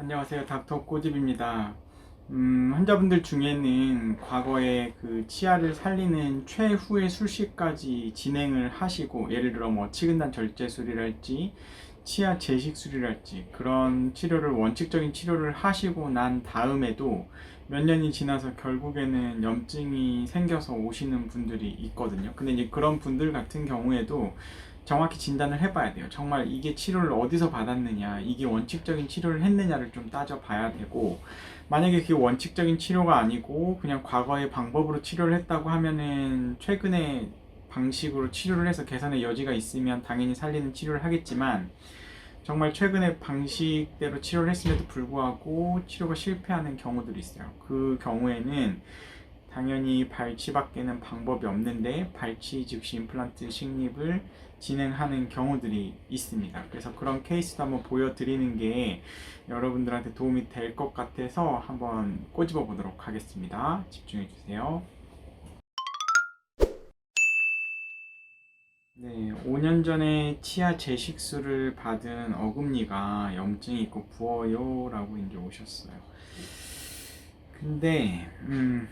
안녕하세요. 닥터 꼬집입니다. 환자분들 중에는 과거에 그 치아를 살리는 최후의 술식까지 진행을 하시고, 예를 들어 뭐 치근단 절제술이랄지 치아 재식술이랄지 그런 치료를, 원칙적인 치료를 하시고 난 다음에도 몇 년이 지나서 결국에는 염증이 생겨서 오시는 분들이 있거든요. 근데 이제 그런 분들 같은 경우에도 정확히 진단을 해봐야 돼요. 정말 이게 치료를 어디서 받았느냐, 이게 원칙적인 치료를 했느냐를 좀 따져봐야 되고, 만약에 그게 원칙적인 치료가 아니고 그냥 과거의 방법으로 치료를 했다고 하면은 최근에 방식으로 치료를 해서 개선의 여지가 있으면 당연히 살리는 치료를 하겠지만, 정말 최근에 방식대로 치료를 했음에도 불구하고 치료가 실패하는 경우들이 있어요. 그 경우에는 당연히 발치밖에는 방법이 없는데 발치 즉시 임플란트 식립을 진행하는 경우들이 있습니다. 그래서 그런 케이스도 한번 보여드리는 게 여러분들한테 도움이 될 것 같아서 한번 꼬집어 보도록 하겠습니다. 집중해 주세요. 네, 5년 전에 치아 재식술을 받은 어금니가 염증이 있고 부어요 라고 이제 오셨어요. 근데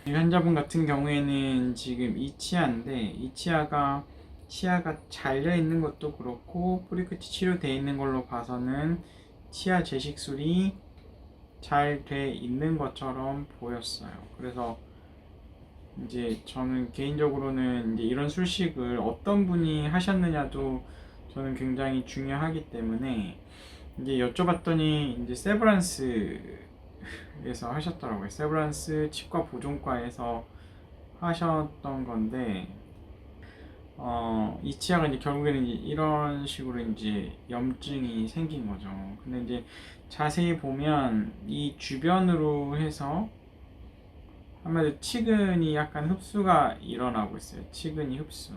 이 환자분 같은 경우에는 지금 이 치아인데, 이 치아가 잘려 있는 것도 그렇고 뿌리끝이 치료되어 있는 걸로 봐서는 치아 재식술이 잘 돼 있는 것처럼 보였어요. 그래서 이제 저는 개인적으로는 이제 이런 술식을 어떤 분이 하셨느냐도 저는 굉장히 중요하기 때문에 이제 여쭤봤더니 이제 세브란스에서 하셨더라고요. 세브란스 치과 보존과에서 하셨던 건데, 이 치아가 이제 결국에는 이제 이런 식으로 이제 염증이 생긴 거죠. 근데 이제 자세히 보면 이 주변으로 해서 아무래도 치근이 약간 흡수가 일어나고 있어요. 치근이 흡수.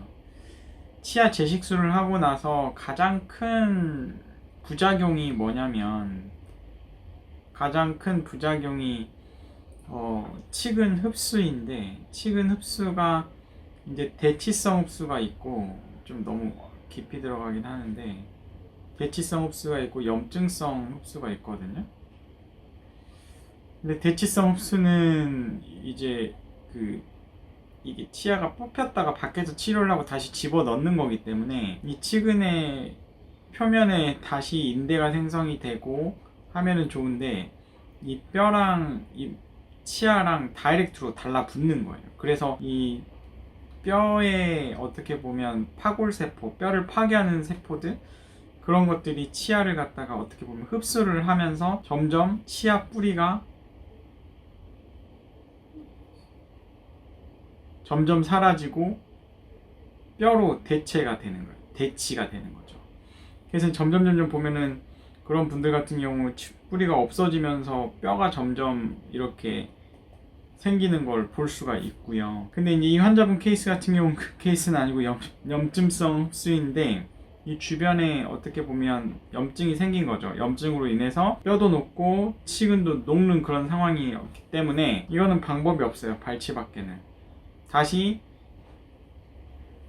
치아 재식술을 하고 나서 가장 큰 부작용이 뭐냐면, 가장 큰 부작용이 치근 흡수인데, 치근 흡수가 이제 대치성 흡수가 있고, 좀 너무 깊이 들어가긴 하는데, 대치성 흡수가 있고 염증성 흡수가 있거든요. 근데 대치성 흡수는 이제 그 이게 치아가 뽑혔다가 밖에서 치료를 하고 다시 집어 넣는 거기 때문에 이 치근의 표면에 다시 인대가 생성이 되고 하면은 좋은데, 이 뼈랑 이 치아랑 다이렉트로 달라붙는 거예요. 그래서 이 뼈에 어떻게 보면 파골세포, 뼈를 파괴하는 세포들, 그런 것들이 치아를 갖다가 어떻게 보면 흡수를 하면서 점점 치아 뿌리가 점점 사라지고 뼈로 대체가 되는 거예요. 대치가 되는 거죠. 그래서 점점 보면은 그런 분들 같은 경우 뿌리가 없어지면서 뼈가 점점 이렇게 생기는 걸 볼 수가 있고요. 근데 이제 이 환자분 케이스 같은 경우는 그 케이스는 아니고 염증성 흡수인데, 이 주변에 어떻게 보면 염증이 생긴 거죠. 염증으로 인해서 뼈도 녹고 치근도 녹는 그런 상황이 없기 때문에 이거는 방법이 없어요. 발치밖에는. 다시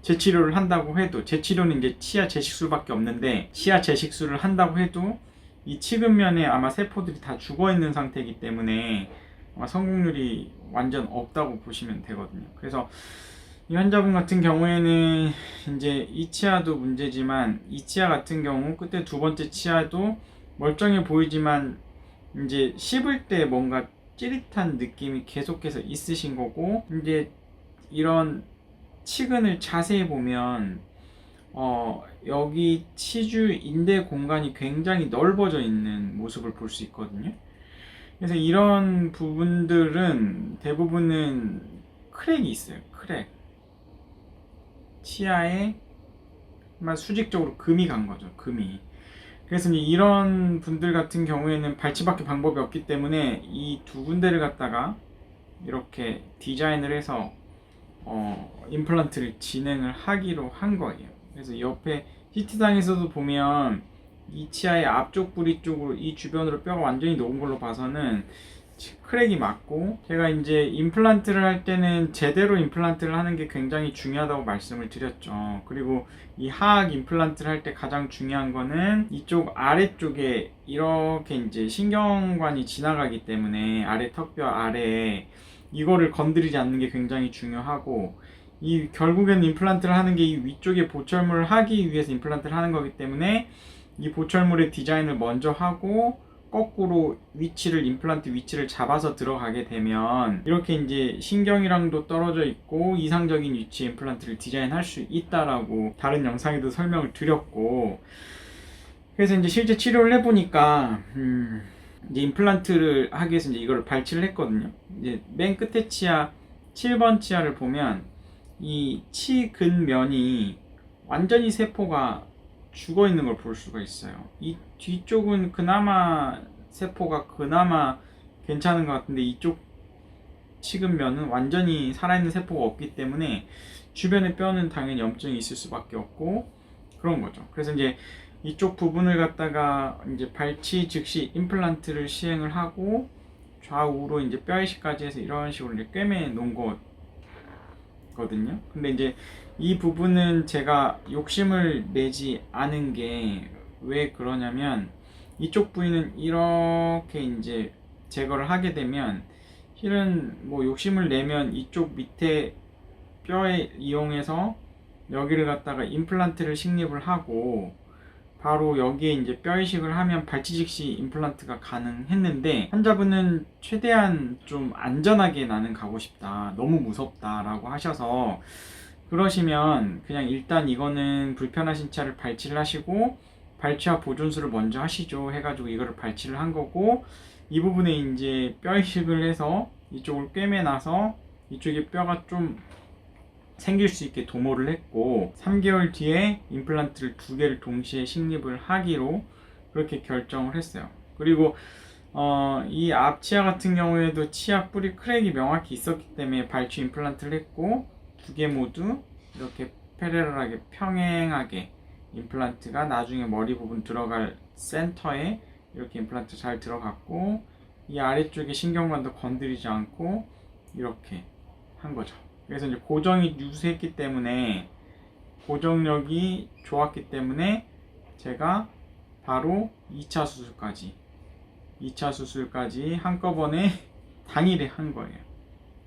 재치료를 한다고 해도, 재치료는 이제 치아 재식술밖에 없는데, 치아 재식술을 한다고 해도 이 치근면에 아마 세포들이 다 죽어 있는 상태이기 때문에 아마 성공률이 완전 없다고 보시면 되거든요. 그래서 이 환자분 같은 경우에는 이제 이 치아도 문제지만, 이 치아 같은 경우 그때 두 번째 치아도 멀쩡해 보이지만 이제 씹을 때 뭔가 찌릿한 느낌이 계속해서 있으신 거고, 이제 이런 치근을 자세히 보면 여기 치주 인대 공간이 굉장히 넓어져 있는 모습을 볼 수 있거든요. 그래서 이런 부분들은 대부분은 크랙이 있어요. 크랙. 치아에 수직적으로 금이 간 거죠. 금이. 그래서 이런 분들 같은 경우에는 발치밖에 방법이 없기 때문에 이 두 군데를 갖다가 이렇게 디자인을 해서 임플란트를 진행을 하기로 한 거예요. 그래서 옆에 CT상에서도 보면 이 치아의 앞쪽 부리 쪽으로 이 주변으로 뼈가 완전히 녹은 걸로 봐서는 크랙이 맞고, 제가 이제 임플란트를 할 때는 제대로 임플란트를 하는 게 굉장히 중요하다고 말씀을 드렸죠. 그리고 이 하악 임플란트를 할 때 가장 중요한 거는 이쪽 아래쪽에 이렇게 이제 신경관이 지나가기 때문에 아래 턱뼈 아래에 이거를 건드리지 않는 게 굉장히 중요하고, 이 결국엔 임플란트를 하는 게 이 위쪽에 보철물을 하기 위해서 임플란트를 하는 거기 때문에 이 보철물의 디자인을 먼저 하고 거꾸로 임플란트 위치를 잡아서 들어가게 되면 이렇게 이제 신경이랑도 떨어져 있고 이상적인 위치의 임플란트를 디자인할 수 있다라고 다른 영상에도 설명을 드렸고, 그래서 이제 실제 치료를 해보니까 이제 임플란트를 하기 위해서 이제 이걸 발치를 했거든요. 이제 맨 끝에 치아 7번 치아를 보면 이 치근면이 완전히 세포가 죽어 있는 걸 볼 수가 있어요. 이 뒤쪽은 그나마 세포가 괜찮은 것 같은데 이쪽 치근면은 완전히 살아있는 세포가 없기 때문에 주변의 뼈는 당연히 염증이 있을 수밖에 없고 그런 거죠. 그래서 이제 이쪽 부분을 갖다가 이제 발치 즉시 임플란트를 시행을 하고 좌우로 이제 뼈이식까지 해서 이런 식으로 이제 꿰매 놓은 거거든요. 근데 이제 이 부분은 제가 욕심을 내지 않은 게 왜 그러냐면, 이쪽 부위는 이렇게 이제 제거를 하게 되면 실은 뭐 욕심을 내면 이쪽 밑에 뼈에 이용해서 여기를 갖다가 임플란트를 식립을 하고 바로 여기에 이제 뼈 이식을 하면 발치 즉시 임플란트가 가능했는데, 환자분은 최대한 좀 안전하게 나는 가고 싶다, 너무 무섭다 라고 하셔서, 그러시면 그냥 일단 이거는 불편하신 치아를 발치를 하시고 발치와 보존술을 먼저 하시죠 해가지고 이거를 발치를 한 거고, 이 부분에 이제 뼈 이식을 해서 이쪽을 꿰매놔서 이쪽에 뼈가 좀 생길 수 있게 도모를 했고, 3개월 뒤에 임플란트를 2개를 동시에 식립을 하기로 그렇게 결정을 했어요. 그리고 이 앞치아 같은 경우에도 치아 뿌리 크랙이 명확히 있었기 때문에 발치 임플란트를 했고, 2개 모두 이렇게 패러럴하게 평행하게 임플란트가 나중에 머리 부분 들어갈 센터에 이렇게 임플란트 잘 들어갔고, 이 아래쪽에 신경관도 건드리지 않고 이렇게 한 거죠. 그래서 이제 고정이 유수했기 때문에, 고정력이 좋았기 때문에 제가 바로 2차 수술까지 한꺼번에 당일에 한 거예요.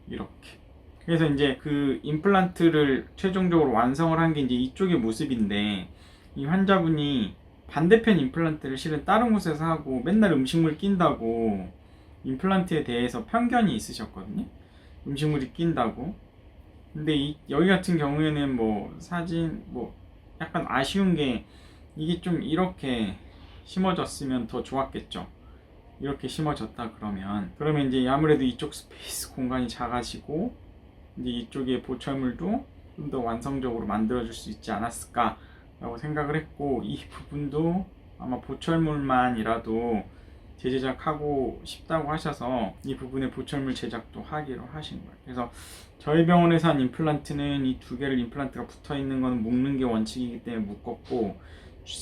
이렇게. 그래서 이제 그 임플란트를 최종적으로 완성을 한 게 이제 이쪽의 모습인데, 이 환자분이 반대편 임플란트를 실은 다른 곳에서 하고 맨날 음식물 낀다고 임플란트에 대해서 편견이 있으셨거든요. 음식물이 낀다고. 근데 여기 같은 경우에는 뭐 사진 뭐 약간 아쉬운 게, 이게 좀 이렇게 심어졌으면 더 좋았겠죠. 이렇게 심어졌다 그러면 이제 아무래도 이쪽 스페이스 공간이 작아지고 이제 이쪽에 보철물도 좀 더 완성적으로 만들어줄 수 있지 않았을까 라고 생각을 했고, 이 부분도 아마 보철물만이라도 재제작하고 싶다고 하셔서 이 부분에 보철물 제작도 하기로 하신 거예요. 그래서 저희 병원에서 한 임플란트는 이 2개를 임플란트가 붙어 있는 거는 묶는 게 원칙이기 때문에 묶었고,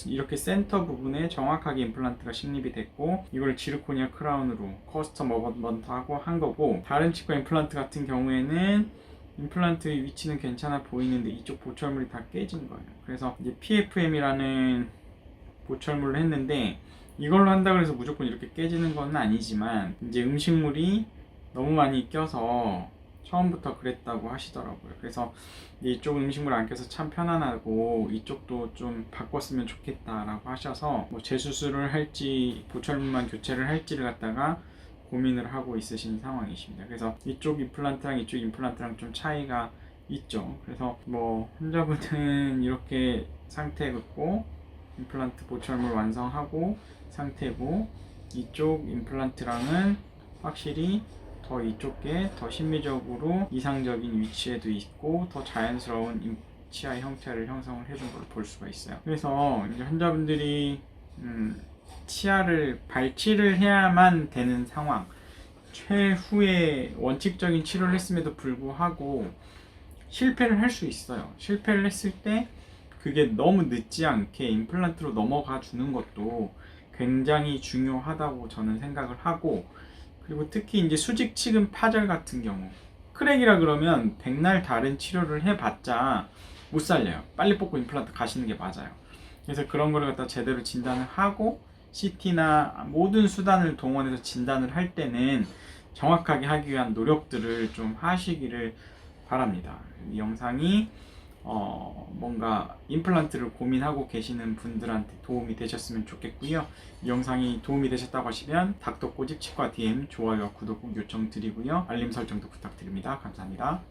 이렇게 센터 부분에 정확하게 임플란트가 식립이 됐고, 이걸 지르코니아 크라운으로 커스텀 어버먼트하고 한 거고, 다른 치과 임플란트 같은 경우에는 임플란트의 위치는 괜찮아 보이는데 이쪽 보철물이 다 깨진 거예요. 그래서 이제 PFM이라는 보철물을 했는데, 이걸로 한다고 해서 무조건 이렇게 깨지는 건 아니지만 이제 음식물이 너무 많이 껴서 처음부터 그랬다고 하시더라고요. 그래서 이쪽 음식물 안 껴서 참 편안하고 이쪽도 좀 바꿨으면 좋겠다라고 하셔서 뭐 재수술을 할지 보철물만 교체를 할지를 갖다가 고민을 하고 있으신 상황이십니다. 그래서 이쪽 임플란트랑 이쪽 임플란트랑 좀 차이가 있죠. 그래서 뭐 환자분은 이렇게 상태였고 임플란트 보철물 완성하고 상태고, 이쪽 임플란트랑은 확실히 더 이쪽에 더 심미적으로 이상적인 위치에도 있고 더 자연스러운 치아 형태를 형성을 해준 걸 볼 수가 있어요. 그래서 이제 환자분들이 치아를 발치를 해야만 되는 상황, 최후의 원칙적인 치료를 했음에도 불구하고 실패를 할 수 있어요. 실패를 했을 때 그게 너무 늦지 않게 임플란트로 넘어가 주는 것도 굉장히 중요하다고 저는 생각을 하고, 그리고 특히 이제 수직 치근 파절 같은 경우 크랙이라 그러면 백날 다른 치료를 해봤자 못 살려요. 빨리 뽑고 임플란트 가시는 게 맞아요. 그래서 그런 거를 갖다 제대로 진단을 하고 CT나 모든 수단을 동원해서 진단을 할 때는 정확하게 하기 위한 노력들을 좀 하시기를 바랍니다. 이 영상이 뭔가 임플란트를 고민하고 계시는 분들한테 도움이 되셨으면 좋겠고요. 이 영상이 도움이 되셨다고 하시면 닥터 꼬집 치과 DM 좋아요와 구독 꼭 요청드리고요. 알림 설정도 부탁드립니다. 감사합니다.